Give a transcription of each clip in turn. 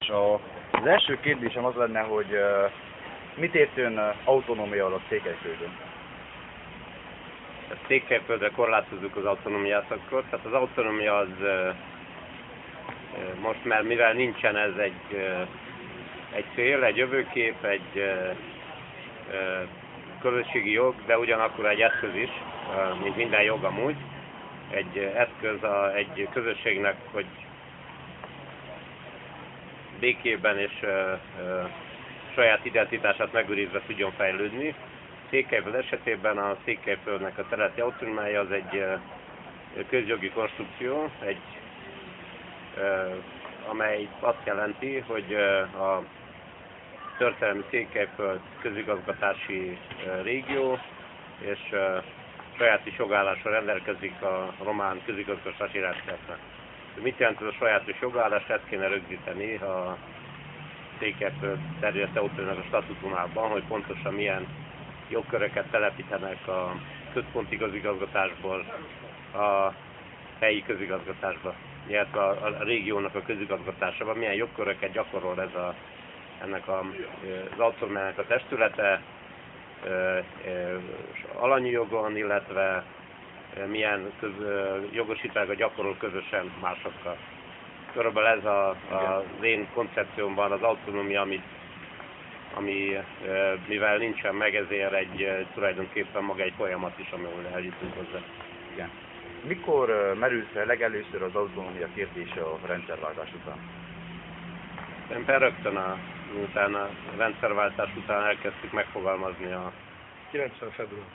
Az első kérdésem az lenne, hogy mit ért ön autonómia alatt Székelyföldön? Székelyföldre korlátozzuk az autonómiát akkor, tehát az autonómia az most már, mivel nincsen ez egy cél, egy jövőkép, egy közösségi jog, de ugyanakkor egy eszköz is, mint minden jog amúgy, egy eszköz egy közösségnek, hogy békében és saját identitását megőrizve tudjon fejlődni. Székelyföld esetében a Székelyföldnek a területi autonómiája az egy közjogi konstrukció, amely azt jelenti, hogy a történelmi Székelyföld közigazgatási régió és sajátos jogállással rendelkezik a román közigazgatási rendszernek. Mit jelent ez a sajátos jogállás? Ezt kéne rögzíteni a Székelyföld területi autonómiának a statutumában, hogy pontosan milyen jogköröket telepítenek a központi közigazgatásból a helyi közigazgatásba, illetve a régiónak a közigazgatásában, milyen jogköröket gyakorol ennek az autonómiának a testülete alanyi jogon, illetve milyen jogosítványt gyakorol közösen másokkal. Körülbelül ez az én koncepciómban az autonómia, ami mivel nincsen meg, ezért tulajdonképpen maga egy folyamat is, amelyről eljutunk hozzá. Igen. Mikor merült fel legelőször az autonómia kérdése a rendszerváltás után? Éppen rögtön miután a rendszerváltás után elkezdtük megfogalmazni a 90 február.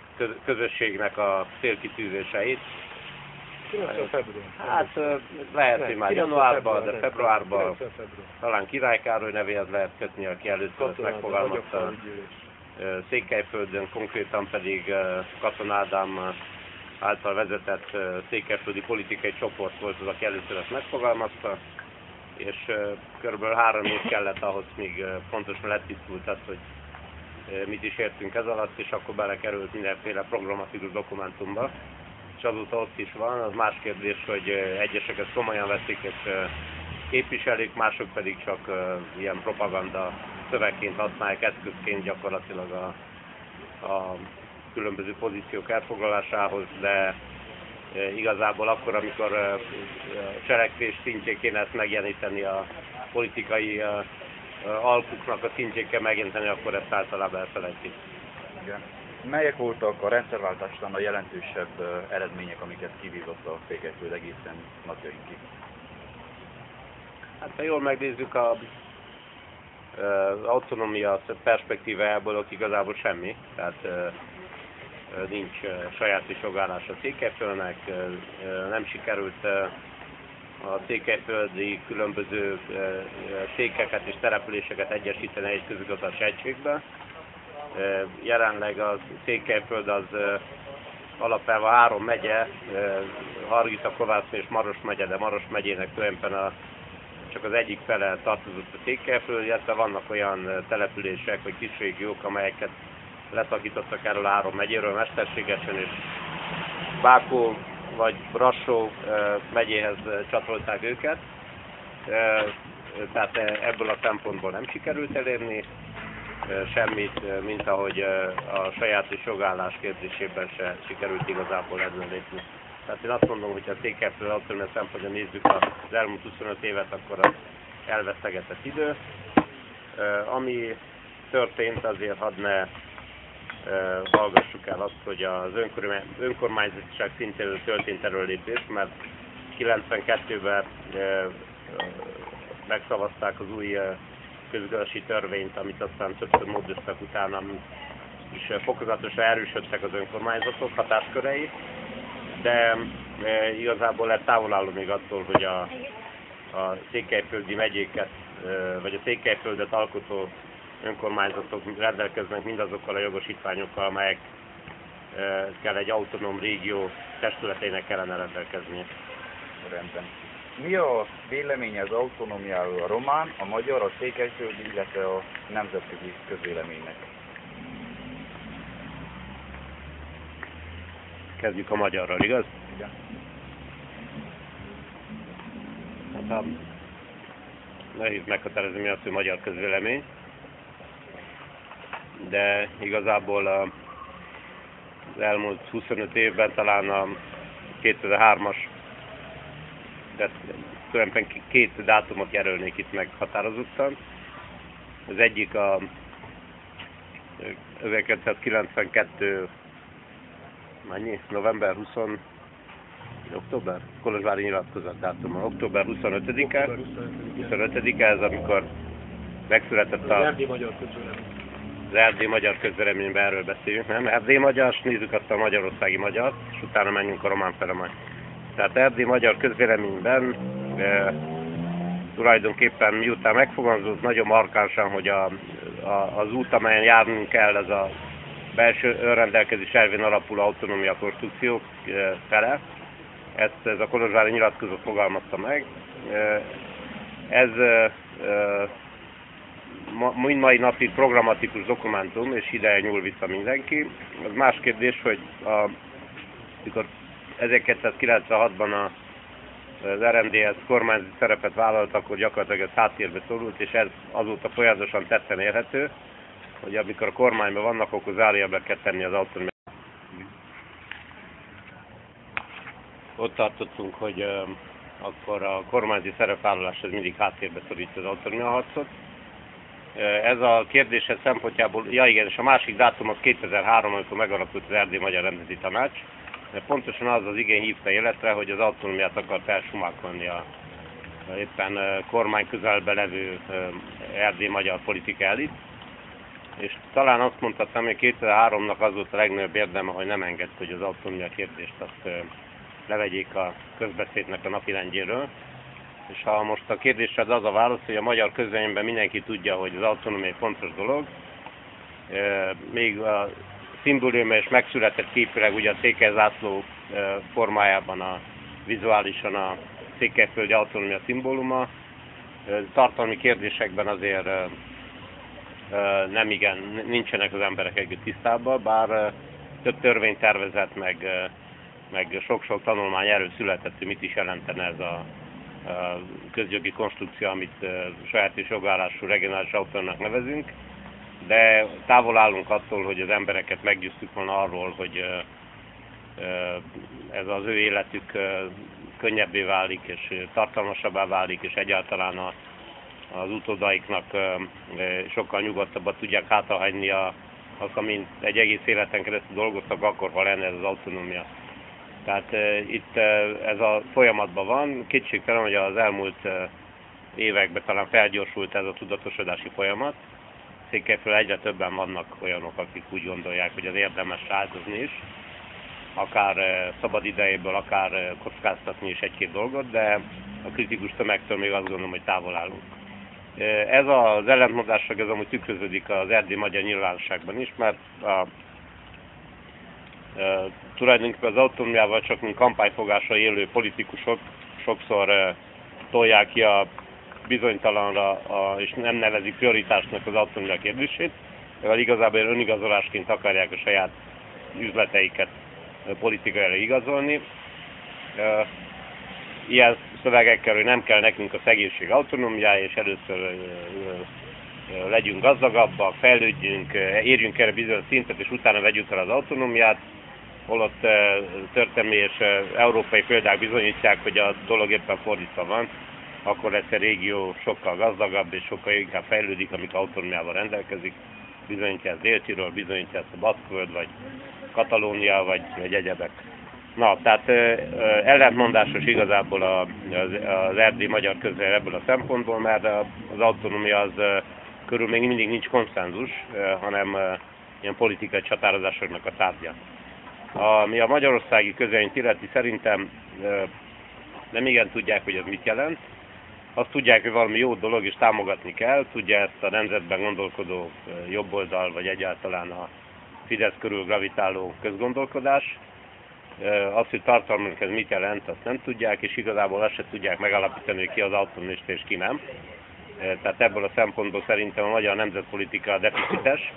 Közösségnek a célkitűzéseit. 90 február. Hát lehet, hogy már januárban, de februárban talán Király Károly nevéhez lehet kötni, aki először ezt megfogalmazta. Székelyföldön, konkrétan pedig Katona Ádám által vezetett székelyföldi politikai csoport volt az, aki először ezt megfogalmazta, és körülbelül 3 év kellett ahhoz, míg pontosan letisztult az, hogy mit is értünk ez alatt, és akkor belekerült mindenféle programatikus dokumentumba, és azóta ott is van. Az más kérdés, hogy egyesek ezt komolyan veszik és képviselik, mások pedig csak ilyen propaganda szövegként használják, eszközként gyakorlatilag a különböző pozíciók elfoglalásához, de igazából akkor, amikor cselekvés szintjén kéne ezt megjeleníteni, a politikai alkuknak a szintjén kell megjeleníteni, akkor ezt általában elfelejtik. Igen. Melyek voltak a rendszerváltás után a jelentősebb eredmények, amiket kivízott a Székelyföld egészen napjainkig? Hát ha jól megnézzük az autonómia perspektívájából, igazából semmi. Tehát nincs sajátos jogállás a Székelyföldnek, nem sikerült a székelyföldi különböző székeket és településeket egyesíteni egy közigazgatási egységbe. Jelenleg a Székelyföld az alapvetően 3 megye, Hargita, Kovászna és Maros megye, de Maros megyének tulajdonképpen csak az egyik fele tartozott a Székelyföld, illetve vannak olyan települések vagy kis régiók, amelyeket leszakítottak erről a 3 megyéről mesterségesen, és Bákó vagy Brassó megyéhez csatolták őket. Tehát ebből a szempontból nem sikerült elérni semmit, mint ahogy a sajátos jogállás kérdésében se sikerült igazából előlépni. Tehát én azt mondom, hogy ha a Székelyföld autonómia szempontból nézzük az elmúlt 25 évet, akkor az elvesztegetett idő. Ami történt, azért hadd ne hallgassuk el azt, hogy az önkormányzatiság szintén történt előlépés, mert 92-ben megszavazták az új közigazgatási törvényt, amit aztán többször módosítottak utána, és fokozatosan erősödtek az önkormányzatok hatáskörei, de igazából ez távol álló még attól, hogy a székelyföldi megyéket, vagy a Székelyföldet alkotó önkormányzatok rendelkeznek mindazokkal a jogosítványokkal, amelyekkel egy autonóm régió testületének kellene rendelkeznie. Rendben. Mi a véleménye az autonómiáról a román, a magyar, a székelyföldi, illetve a nemzetközi közvéleménynek? Kezdjük a magyarral, igaz? Igen. Hát nehéz meghatározni, mi az, hogy magyar közvélemény. De igazából az elmúlt 25 évben talán a 2003-as, de tulajdonképpen két dátumot jelölnék itt meghatározottan. Az egyik a 1992 november 20 október? Kolozsvári nyilatkozat dátuma. Október 25-e ez, amikor megszületett Az erdélyi magyar közvélemény. az erdélyi magyar közvéleményben, erről beszéljünk, nem? Erdélyi magyar, nézzük azt a magyarországi magyar, és utána menjünk a román fele majd. Tehát erdélyi magyar közvéleményben tulajdonképpen miután megfogalmazott nagyon markánsan, hogy az út, amelyen járnunk kell, ez a belső önrendelkezés elvén alapuló autonómia konstrukciók fele. Ez a kolozsvári nyilatkozat fogalmazta meg. Ez mai napig programatikus dokumentum, és ide nyúl vissza mindenki. Az más kérdés, hogy amikor 1996-ban az RMDS kormányzati szerepet vállalt, akkor gyakorlatilag ez háttérbe szorult, és ez azóta folyamatosan tetten érhető, hogy amikor a kormányban vannak, akkor zárójelbe kell tenni az autonómiát. Ott tartottunk, hogy akkor a kormányzati szerepvállalás ez mindig háttérbe szorítja az autonómiaharcot. Ez a kérdés szempontjából, ja igen, és a másik dátum az 2003, amikor megalakult az Erdélyi Magyar Nemzeti Tanács. Pontosan az az igény hívta életre, hogy az autonómiát akart elsumákolni a éppen kormány közelbe levő erdélyi magyar politika elit. És talán azt mondhatnám, hogy 2003-nak az volt a legnagyobb érdeme, hogy nem engedte, hogy az autonómia kérdést azt levegyék a közbeszédnek a napirendjéről. És ha most a kérdésre az a válasz, hogy a magyar közvéleményben mindenki tudja, hogy az autonómia egy fontos dolog, még a szimbóluma is megszületett képileg, ugye a székelyzászló formájában vizuálisan a székelyföldi autonómia szimbóluma. Tartalmi kérdésekben azért nem igen, nincsenek az emberek együtt tisztában, bár több törvénytervezet meg sok-sok tanulmány erről született, hogy mit is jelentene ez a közjogi konstrukció, amit sajátos jogállású regionális autonómiának nevezünk, de távol állunk attól, hogy az embereket meggyőztük volna arról, hogy ez az ő életük könnyebbé válik, és tartalmasabbá válik, és egyáltalán az utódaiknak sokkal nyugodtabban tudják hátrahagyni azt, amint egy egész életen keresztül dolgoztak, akkor ha lenne ez az autonómia. Tehát itt ez a folyamatban van. Kétségtelen, hogy az elmúlt években talán felgyorsult ez a tudatosodási folyamat. Székelyföldön egyre többen vannak olyanok, akik úgy gondolják, hogy az érdemes áldozni is, akár szabad idejéből, akár kockáztatni is egy-két dolgot, de a kritikus tömegtől még azt gondolom, hogy távol állunk. Ez az ellentmondásság ez amúgy tükröződik az erdélyi magyar nyilvánosságban is, mert tulajdonképpen az autonómiával csak mint kampányfogásra élő politikusok sokszor tolják ki a bizonytalanra és nem nevezik prioritásnak az autonómia kérdését, mivel igazából önigazolásként akarják a saját üzleteiket politikailag igazolni. Ilyen szövegekkel, hogy nem kell nekünk a szegénység autonómiája, és először legyünk gazdagabbak, fejlődjünk, érjünk erre bizonyos szintet, és utána vegyük el az autonómiát, holott történelmi és európai példák bizonyítják, hogy a dolog éppen fordítva van, akkor lesz a régió sokkal gazdagabb és sokkal inkább fejlődik, amik autonómiával rendelkezik. Bizonyítja ez Dél-Tirol, bizonyítja ezt a Baszkföld, vagy Katalónia, vagy egyebek. Na, tehát ellentmondásos igazából az erdélyi magyar közvélemény ebből a szempontból, mert az autonómia az körül még mindig nincs konszenzus, hanem ilyen politikai csatározásoknak a tárgya. Ami a magyarországi közvéleményt illeti, szerintem nem igen tudják, hogy ez mit jelent. Azt tudják, hogy valami jó dolog, és támogatni kell. Tudja ezt a nemzetben gondolkodó jobboldal, vagy egyáltalán a Fidesz körül gravitáló közgondolkodás. Azt, hogy tartalmilag ez mit jelent, azt nem tudják, és igazából azt se tudják megalapítani, hogy ki az autonomista és ki nem. Tehát ebből a szempontból szerintem a magyar nemzetpolitika deficites.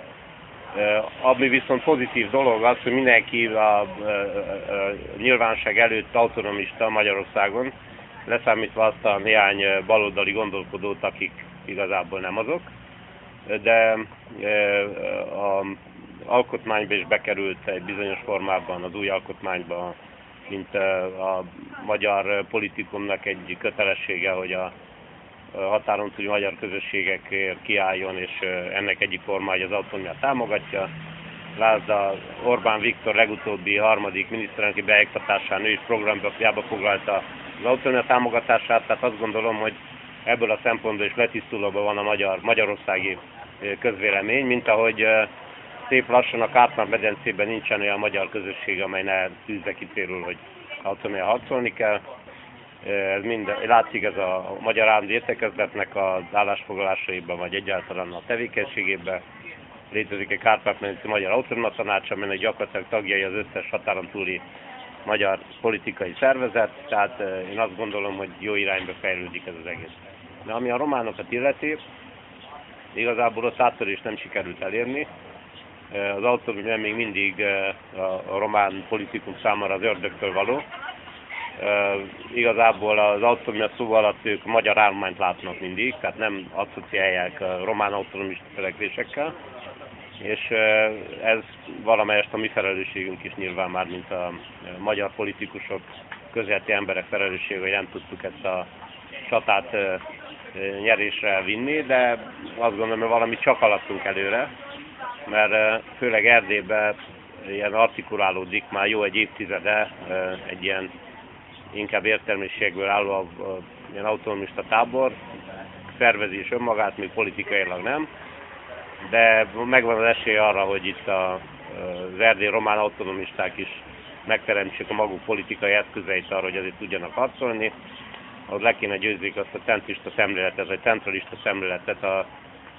Ami viszont pozitív dolog az, hogy mindenki a nyilvánosság előtt autonomista Magyarországon, leszámítva azt a néhány baloldali gondolkodót, akik igazából nem azok, de az alkotmányba is bekerült egy bizonyos formában, az új alkotmányba, mint a magyar politikumnak egy kötelessége, hogy a határon túli magyar közösségekért kiálljon, és ennek egyik formája az autonómiát támogatja. Lásd, Orbán Viktor legutóbbi harmadik miniszterelnöki beiktatásán ő is programba foglalta az autonómia támogatását, tehát azt gondolom, hogy ebből a szempontból is letisztulóban van a magyarországi közvélemény, mint ahogy szép lassan a Kárpát-medencében nincsen olyan magyar közösség, amely ne tűzze ki célul, hogy autonómia harcolni kell. Ez látszik ez a Magyar Állandó Értekezletnek az állásfoglalásaiban, vagy egyáltalán a tevékenységében. Létezik egy Kárpát-medencei Magyar Autonómia Tanács, amelynek gyakorlatilag tagjai az összes határon túli magyar politikai szervezet, tehát én azt gondolom, hogy jó irányba fejlődik ez az egész. De ami a románokat illeti, igazából ott áttörést nem sikerült elérni. Az autonómia még mindig a román politikum számára az ördögtől való. Igazából az autonómia szó alatt ők magyar állományt látnak mindig, tehát nem asszociálják a román autonomista törekvésekkel. És ez valamelyest a mi felelősségünk is nyilván már, mint a magyar politikusok, közéleti emberek felelőssége, hogy nem tudtuk ezt a csatát nyerésre vinni, de azt gondolom, hogy valamit csak haladtunk előre, mert főleg Erdélyben ilyen artikulálódik már jó egy évtizede egy ilyen inkább értelmiségből álló ilyen autonomista tábor, szervezi is önmagát, még politikailag nem, de megvan az esély arra, hogy itt az erdélyi román autonomisták is megteremtsék a maguk politikai eszközeit arra, hogy azért tudjanak harcolni. Ahhoz le kéne győzzék azt a centrista szemléletet, vagy centralista szemléletet. A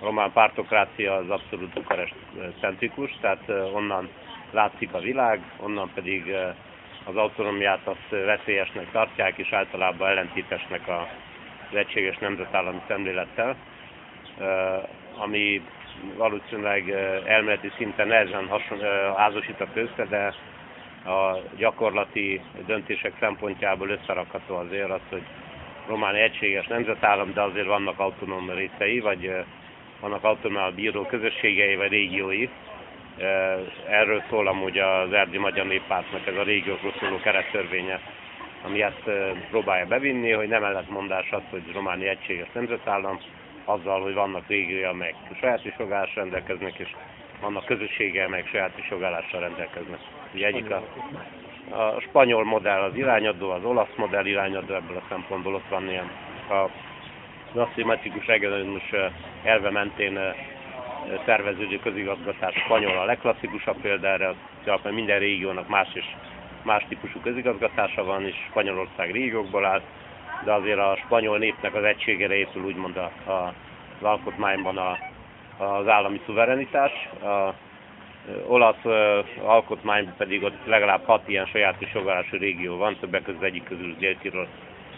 román pártokrácia az abszolút Bukarest centrikus, tehát onnan látszik a világ, onnan pedig az autonómiát azt veszélyesnek tartják, és általában ellentétesnek az egységes nemzetállami szemlélettel, ami valószínűleg elméleti szinten nehezen házasított össze, de a gyakorlati döntések szempontjából összerakható azért az, hogy Románia egységes nemzetállam, de azért vannak autonóm részei, vagy vannak autonóm bíró közösségei, vagy régiói. Erről szól amúgy az Erdélyi Magyar Néppártnak ez a régiókról szóló kerettörvénye, ami ezt próbálja bevinni, hogy nem ellentmondás az, hogy Románia egységes nemzetállam, azzal, hogy vannak régiói, amelyek sajátos jogállással rendelkeznek, és vannak közösségei, amelyek sajátos jogállással rendelkeznek. Ugye egyik a spanyol modell az irányadó, az olasz modell irányadó, ebből a szempontból ott van ilyen az aszimmetrikus regionalizmus elve mentén szerveződő közigazgatás. Spanyol a legklasszikusabb példa erre, mert minden régiónak más és más típusú közigazgatása van, és Spanyolország régiókból áll, de azért a spanyol népnek az egységére épül úgymond az alkotmányban az állami szuverenitás. Az olasz alkotmányban pedig ott legalább 6 ilyen sajátos jogállású régió van, többek között egyik közül Dél-Tirol,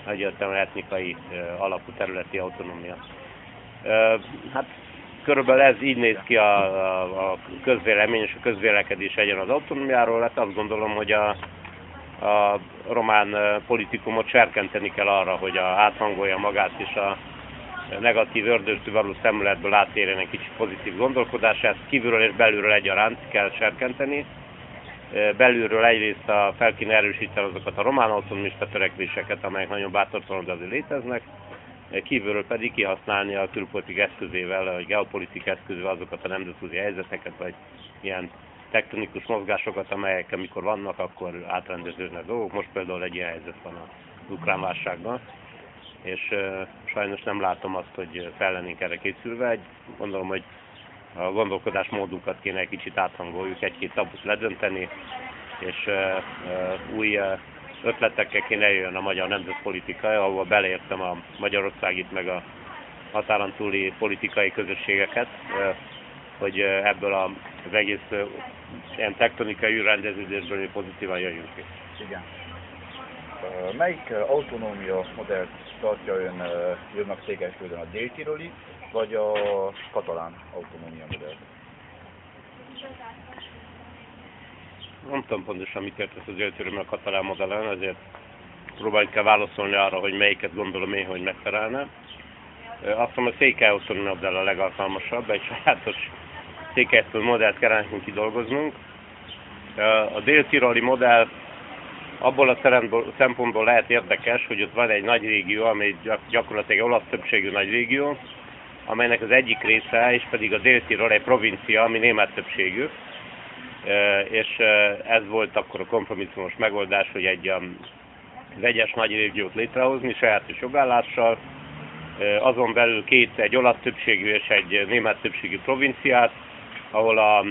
egyértelműen etnikai alapú területi autonómia. Hát körülbelül ez így néz ki a közvélemény és a közvélekedés egyen az autonómiáról. Hát azt gondolom, hogy a román politikumot serkenteni kell arra, hogy áthangolja magát, és a negatív ördögtől való szemléletből átérjen egy kicsit pozitív gondolkodását. Kívülről és belülről egyaránt kell serkenteni. Belülről egyrészt fel kéne erősíteni azokat a román autonomista törekvéseket, amelyek nagyon bátortalanul, de azért léteznek. Kívülről pedig kihasználni a külpolitik eszközével, a geopolitik eszközével azokat a nemzetközi helyzeteket, vagy ilyen tektonikus mozgásokat, amelyek amikor vannak, akkor átrendeződnek dolgok. Most például egy ilyen helyzet van az ukrán válságban, és sajnos nem látom azt, hogy fel lennénk erre készülve. Gondolom, hogy a gondolkodásmódunkat kéne egy kicsit áthangoljuk, egy-két tabut ledönteni, és új ötletekkel kéne jöjjön a magyar nemzetpolitika, ahova beleértem a magyarországit, meg a határon túli politikai közösségeket, hogy ebből az egész ilyen tektonikai rendeződésből pozitívan jöjjünk ki. Igen. Melyik autonómia modellt tartja ön jobbnak Székelyföldön, a dél-tiroli, vagy a katalán autonómia modellt? Nem tudom pontosan mit értesz az dél-tiroli a katalán modellen, azért próbáljuk kell válaszolni arra, hogy melyiket gondolom én, hogy megfelelne. Azt hiszem, a székely autonómia modell a legalkalmasabb, egy sajátos székelyföld modellt kell nekünk kidolgoznunk. A dél-tiroli modell abból a szempontból lehet érdekes, hogy ott van egy nagy régió, amely gyakorlatilag olasz többségű nagy régió, amelynek az egyik része, és pedig a Dél-Tirol egy provincia, ami német többségű, és ez volt akkor a kompromisszumos megoldás, hogy egy vegyes nagy régiót létrehozni, sajátos jogállással, azon belül egy olasz többségű és egy német többségű provinciát, ahol a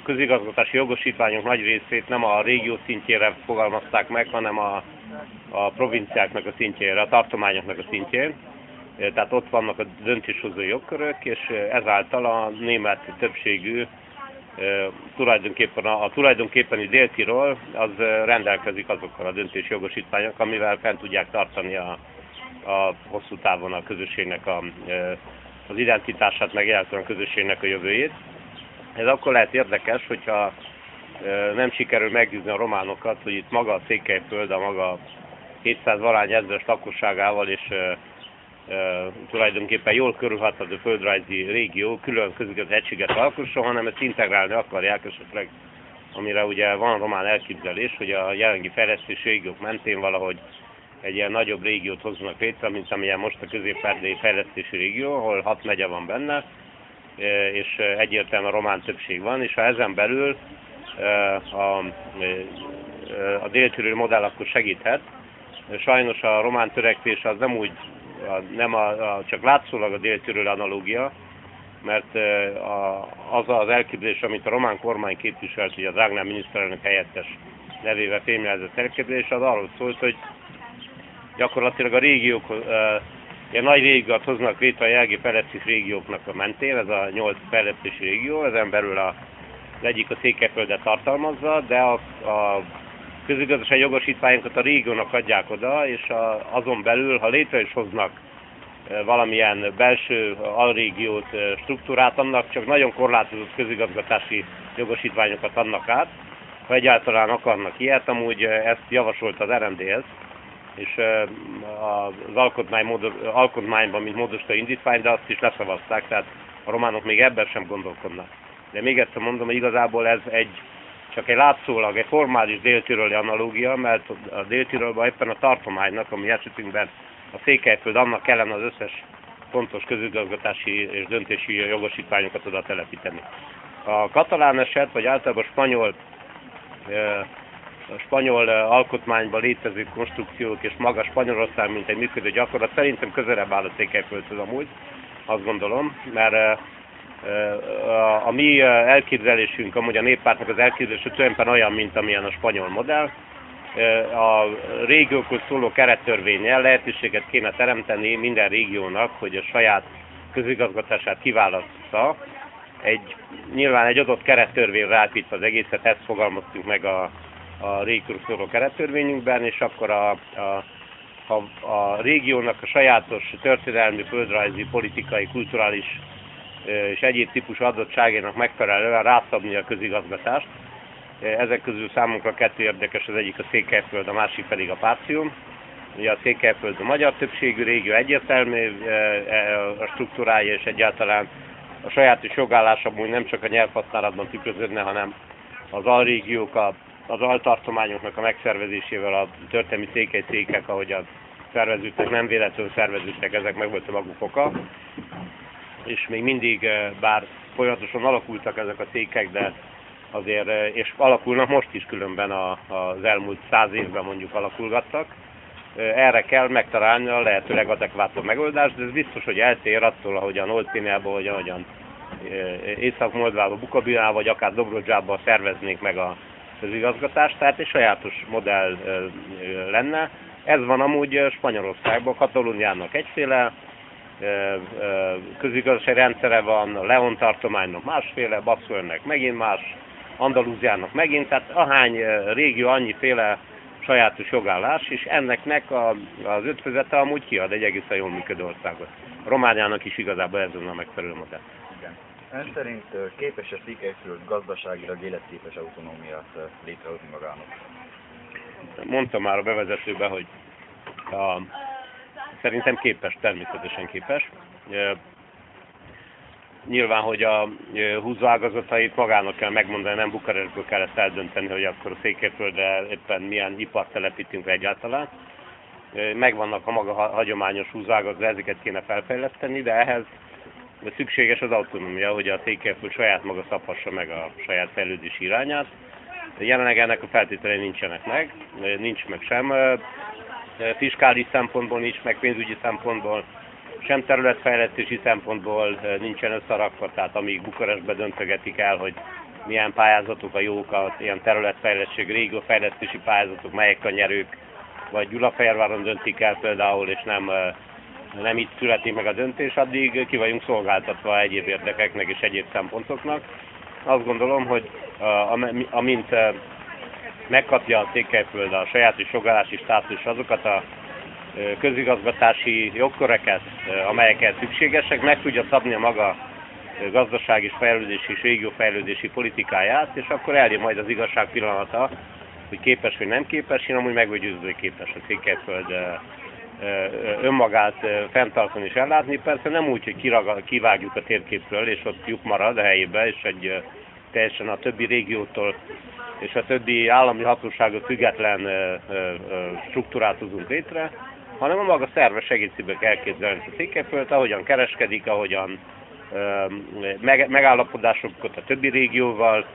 közigazgatási jogosítványok nagy részét nem a régió szintjére fogalmazták meg, hanem a provinciáknak a szintjére, a tartományoknak a szintjén. Tehát ott vannak a döntéshozói jogkörök, és ezáltal a német többségű tulajdonképpeni Dél-Tirol az rendelkezik azokkal a döntési jogosítványokkal, amivel fent tudják tartani a hosszú távon a közösségnek az identitását, meg egyáltalán a közösségnek a jövőjét. Ez akkor lehet érdekes, hogyha nem sikerül meggyőzni a románokat, hogy itt maga a Székelyföld, a maga 700 valány ezres lakosságával és tulajdonképpen jól körülhatható földrajzi régió külön közigazgatási egységet alkosson, hanem ezt integrálni akarják esetleg, amire ugye van román elképzelés, hogy a jelenlegi fejlesztési régiók mentén valahogy egy ilyen nagyobb régiót hozzanak létre, mint amilyen most a közép-erdélyi fejlesztési régió, ahol 6 megye van benne, és egyértelműen a román többség van, és ha ezen belül a dél-tiroli modell akkor segíthet. Sajnos a román törekvés az nem csak látszólag a dél-tiroli analógia, mert az az elképzelés, amit a román kormány képviselt, hogy a Dragnea miniszterelnök helyettes nevével fémjelzett elképzelés, az arról szólt, hogy gyakorlatilag a régiók, ilyen nagy régiókat hoznak létre a jelenlegi fejlesztési régióknak a mentén, ez a 8 fejlesztési régió, ezen belül az egyik a Székelyföldet tartalmazza, de a közigazgatási jogosítványokat a régiónak adják oda, és azon belül, ha létre is hoznak valamilyen belső alrégiót, struktúrát, annak csak nagyon korlátozott közigazgatási jogosítványokat adnak át, ha egyáltalán akarnak ilyet. Amúgy ezt javasolt az RMDS, és az alkotmányban, mint módosító indítvány, de azt is leszavazták, tehát a románok még ebben sem gondolkodnak. De még egyszer mondom, hogy igazából ez csak egy látszólag, egy formális dél-tiroli analógia, mert a Dél-Tirolban éppen a tartománynak, ami esetünkben a Székelyföld, annak kellene az összes fontos közigazgatási és döntési jogosítványokat oda telepíteni. A katalán eset, vagy általában a spanyol alkotmányban létező konstrukciók és maga Spanyolország, mint egy működő gyakorlat, szerintem közelebb áll a Székelyföldhöz amúgy, azt gondolom, mert a mi elképzelésünk, amúgy a néppártnak az elképzelése tulajdonképpen olyan, mint amilyen a spanyol modell. A régiókhoz szóló kerettörvénnyel lehetőséget kéne teremteni minden régiónak, hogy a saját közigazgatását kiválassza. Nyilván egy adott kerettörvényre átítva az egészet, ezt fogalmaztunk meg a régiókhoz szóló kerettörvényünkben, és akkor a régiónak a sajátos történelmi, földrajzi, politikai, kulturális és egyéb típusú adottságének megfelelően rászabni a közigazgatást. Ezek közül számunkra 2 érdekes, az egyik a Székelyföld, a másik pedig a Partium. Ugye a Székelyföld a magyar többségű régió, egyértelmű a struktúrája, és egyáltalán a sajátos jogállás amúgy nem csak a nyelvhasználatban tükröződne, hanem az alrégiók, az altartományoknak a megszervezésével, a történelmi székelyszékek, ahogy a szerveződtek, nem véletlenül szerveződtek, ezek meg volt a maguk oka. És még mindig, bár folyamatosan alakultak ezek a székek, de azért, és alakulnak most is különben az elmúlt 100 évben mondjuk alakulgattak. Erre kell megtalálni a lehető legadekvátabb megoldást, de ez biztos, hogy eltér attól, ahogyan Olténiában, vagy ahogyan Észak-Moldvában, Bukovinában, vagy akár Dobrodzsában szerveznék meg a közigazgatást, tehát egy sajátos modell lenne. Ez van amúgy Spanyolországban, Katalóniának egyféle közigazgatási rendszere van, a León tartománynak másféle, Baszkföldnek megint más, Andalúziának megint, tehát ahány régió annyiféle sajátos jogállás, és enneknek az ötvözete amúgy kiad egy egészen jól működő országot. Romániának is igazából ez a megfelelő modell. Igen. Ön szerint képes-e Székelyföld gazdaságilag életképes autonómiát létrehozni magának? mondtam már a bevezetőben, hogy szerintem képes, természetesen képes. Nyilván, hogy a húzóágazatait magának kell megmondani, nem Bukarestből kellett eldönteni, hogy akkor a Székelyföldre éppen milyen ipart telepítünk egyáltalán. Megvannak a maga hagyományos húzóágazatok, ezeket kéne felfejleszteni, de ehhez szükséges az autonómia, hogy a Székelyföld saját maga szabhassa meg a saját fejlődési irányát. Jelenleg ennek a feltételei nincsenek meg, nincs meg sem fiskális szempontból, nincs meg pénzügyi szempontból, sem területfejlesztési szempontból nincsen összerakva, tehát amíg Bukarestbe döntögetik el, hogy milyen pályázatok a jók, az ilyen területfejlesztés, régiófejlesztési pályázatok, melyek a nyerők, vagy Gyulafehérváron döntik el például, és nem itt születik meg a döntés, addig ki vagyunk szolgáltatva egyéb érdekeknek és egyéb szempontoknak. Azt gondolom, hogy amint megkapja a Székelyföld a sajátos jogállási státusz, azokat a közigazgatási jogköröket, amelyeket szükségesek, meg tudja szabni a maga gazdasági fejlődési és régiófejlődési politikáját, és akkor eljön majd az igazság pillanata, hogy képes vagy nem képes. Én amúgy meg vagy győződve, hogy képes a Székelyföld önmagát fenntartani és ellátni. Persze nem úgy, hogy kivágjuk a térképről, és ott lyuk marad a helyébe, és egy teljesen a többi régiótól és a többi állami hatóságot független struktúrát hozunk létre, hanem a maga szerves egészében kell elképzelni a Székelyföldet, ahogyan kereskedik, ahogyan megállapodásokat a többi régióval,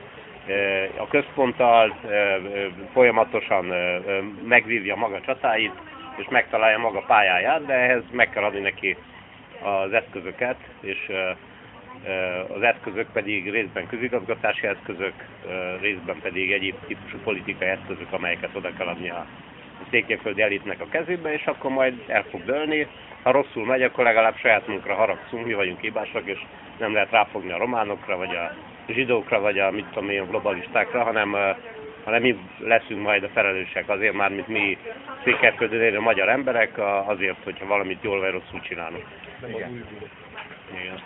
a központtal folyamatosan megvívja maga csatáit, és megtalálja maga pályáját, de ehhez meg kell adni neki az eszközöket, és az eszközök pedig részben közigazgatási eszközök, részben pedig egyéb típusú politikai eszközök, amelyeket oda kell adni a székelyföldi elitnek a kezébe, és akkor majd el fog dőlni. Ha rosszul megy, akkor legalább saját munkra haragszunk, mi vagyunk hibásak, és nem lehet ráfogni a románokra, vagy a zsidókra, vagy a mit tudom én, globalistákra, hanem mi leszünk majd a felelősek azért már, mint mi Székelyföldön élő magyar emberek, azért, hogyha valamit jól vagy rosszul csinálunk. Igen. Igen.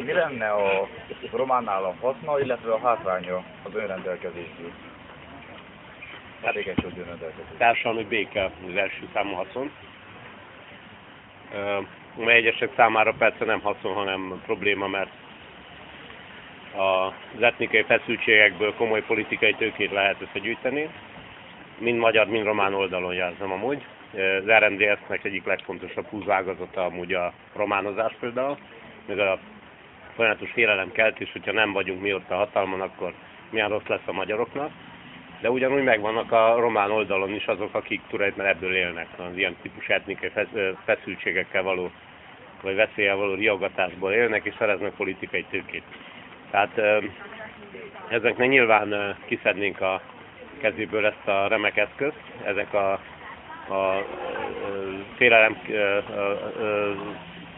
Mi lenne a román állam haszna, illetve a hátránya az önrendelkezésből? Székelyföld önrendelkezés. Társadalmi béke az első számú haszon. Mely egyesek számára persze nem haszon, hanem probléma, mert az etnikai feszültségekből komoly politikai tőkét lehet összegyűjteni. Mind magyar, mind román oldalon jelzem amúgy. Az RMDSZ-nek egyik legfontosabb húzágazata amúgy a románozás például, meg a folyamatos félelemkeltés, hogyha nem vagyunk mi ott a hatalmon, akkor milyen rossz lesz a magyaroknak. De ugyanúgy megvannak a román oldalon is azok, akik tulajdonképpen ebből élnek, az ilyen típusú etnikai feszültségekkel való, vagy veszéllyel való riogatásból élnek, és szereznek politikai tőkét. Tehát ezeknek nyilván kiszednénk a kezéből ezt a remek eszközt, ezek a félelem,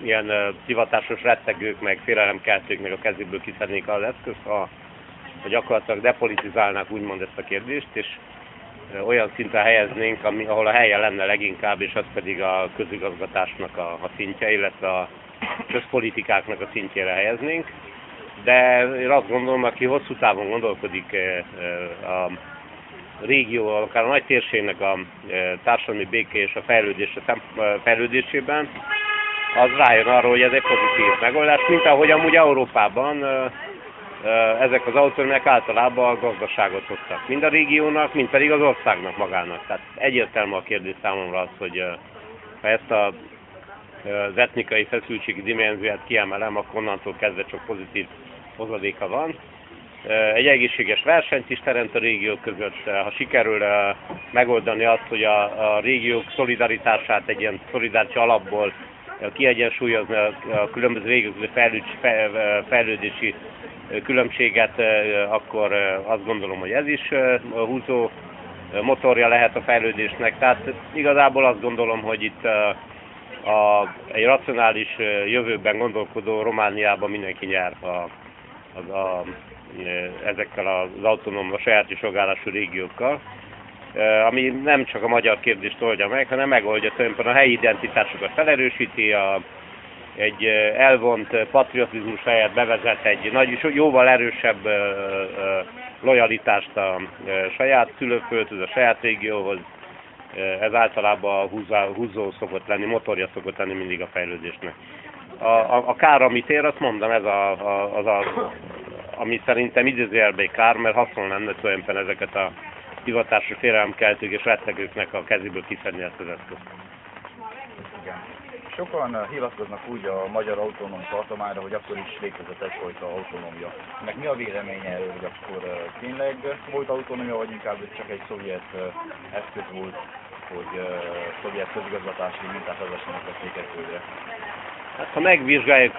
ilyen hivatásos rettegők, meg félelemkeltőknek a kezéből kiszednénk az eszközt, ha gyakorlatilag depolitizálnák úgymond ezt a kérdést, és olyan szintre helyeznénk, ahol a helye lenne leginkább, és az pedig a közigazgatásnak a szintje, illetve a közpolitikáknak a szintjére helyeznénk. De én azt gondolom, aki hosszú távon gondolkodik a régió, akár a nagy térségnek a társadalmi béke és a fejlődésében, az rájön arra, hogy ez egy pozitív megoldás, mint ahogy amúgy Európában ezek az autonómiák általában a gazdaságot hoztak. Mind a régiónak, mind pedig az országnak magának. Tehát egyértelmű a kérdés számomra az, hogy ha ezt az etnikai feszültségi dimenziót kiemelem, akkor onnantól kezdve csak pozitív hozadéka van. Egy egészséges versenyt is teremt a régiók között. Ha sikerül megoldani azt, hogy a régiók szolidaritását egy ilyen szolidáritási alapból kiegyensúlyozni a különböző régiók fejlődési különbséget, akkor azt gondolom, hogy ez is húzó motorja lehet a fejlődésnek. Tehát igazából azt gondolom, hogy itt egy racionális jövőben gondolkodó Romániában mindenki nyer ezekkel az autonóm, a sajátos jogállású régiókkal, ami nem csak a magyar kérdést oldja meg, hanem megoldja tulajdonképpen a helyi identitásokat felerősíti, egy elvont patriotizmus helyett bevezet egy jóval erősebb lojalitást a saját szülőföldhöz, a saját régióhoz. Ez általában húzó szokott lenni, motorja szokott lenni mindig a fejlődésnek. A kár, amit ér, azt mondom, ez ami szerintem idézőjelben kár, mert haszon lenne tulajdonképpen ezeket a hivatásos félelemkeltők és rettegőknek a kezéből kiszedni ezt az eszközt. Igen. Sokan hivatkoznak úgy a magyar autonóm tartományra, hogy akkor is létezett egyfajta autonómia. Ennek mi a véleménye erről, hogy akkor tényleg volt autonómia, vagy inkább ez csak egy szovjet eszköz volt, hogy szovjet közigazgatási mintát vezessenek a Székelyföldre? Hát, ha megvizsgáljuk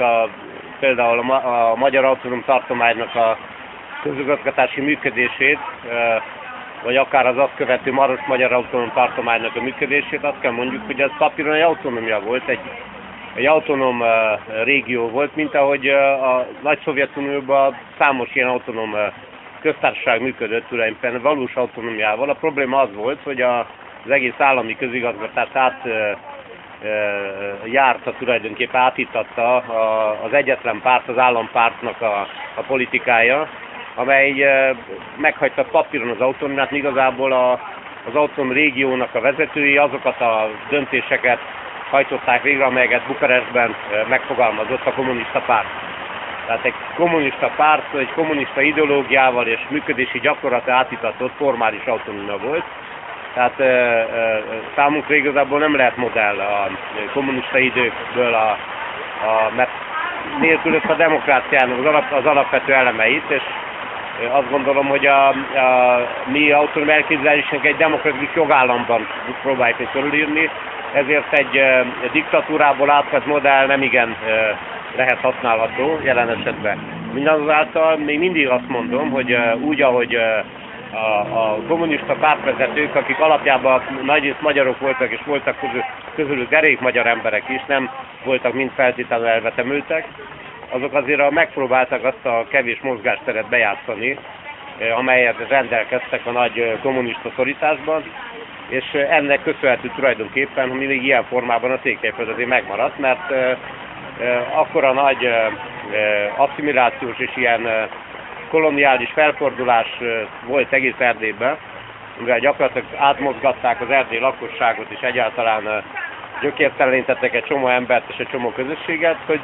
például a magyar autonóm tartománynak a közigazgatási működését, vagy akár az azt követő Maros magyar autonóm tartománynak a működését, azt kell mondjuk, hogy ez papíron egy autonómia volt, egy autonóm régió volt, mint ahogy a nagy Szovjetunióban számos ilyen autonóm köztársaság működött tulajdonképpen valós autonómiával. A probléma az volt, hogy az egész állami közigazgatás járta tulajdonképpen, átítatta az egyetlen párt, az állampártnak a politikája, amely meghagyta papíron az autonómiát, igazából az autonóm régiónak a vezetői azokat a döntéseket hajtották végre, amelyeket Bukarestben megfogalmazott a kommunista párt. Tehát egy kommunista párt, egy kommunista ideológiával és működési gyakorlata átítatott formális autonómia volt. Tehát számunkra igazából nem lehet modell a kommunista időkből, mert nélkülöz a demokráciának az alapvető elemeit, és azt gondolom, hogy a mi autonóm elképzelésünk egy demokratikus jogállamban próbáljuk körülírni, ezért egy diktatúrából átvett modell nem igen lehet használható jelen esetben. Mindazáltal még mindig azt mondom, hogy úgy, ahogy a kommunista pártvezetők, akik alapjában nagyrészt magyarok voltak, és voltak közülük derék magyar emberek is, nem voltak mind feltétlenül elvetemültek, azok azért megpróbáltak azt a kevés mozgásteret bejátszani, amelyet rendelkeztek a nagy kommunista szorításban, és ennek köszönhető tulajdonképpen, hogy még ilyen formában a Székelyföld azért megmaradt, mert akkora nagy asszimilációs és ilyen koloniális felfordulás volt egész Erdélyben, mivel gyakorlatilag átmozgatták az erdélyi lakosságot, és egyáltalán gyökértelenítettek egy csomó embert és egy csomó közösséget, hogy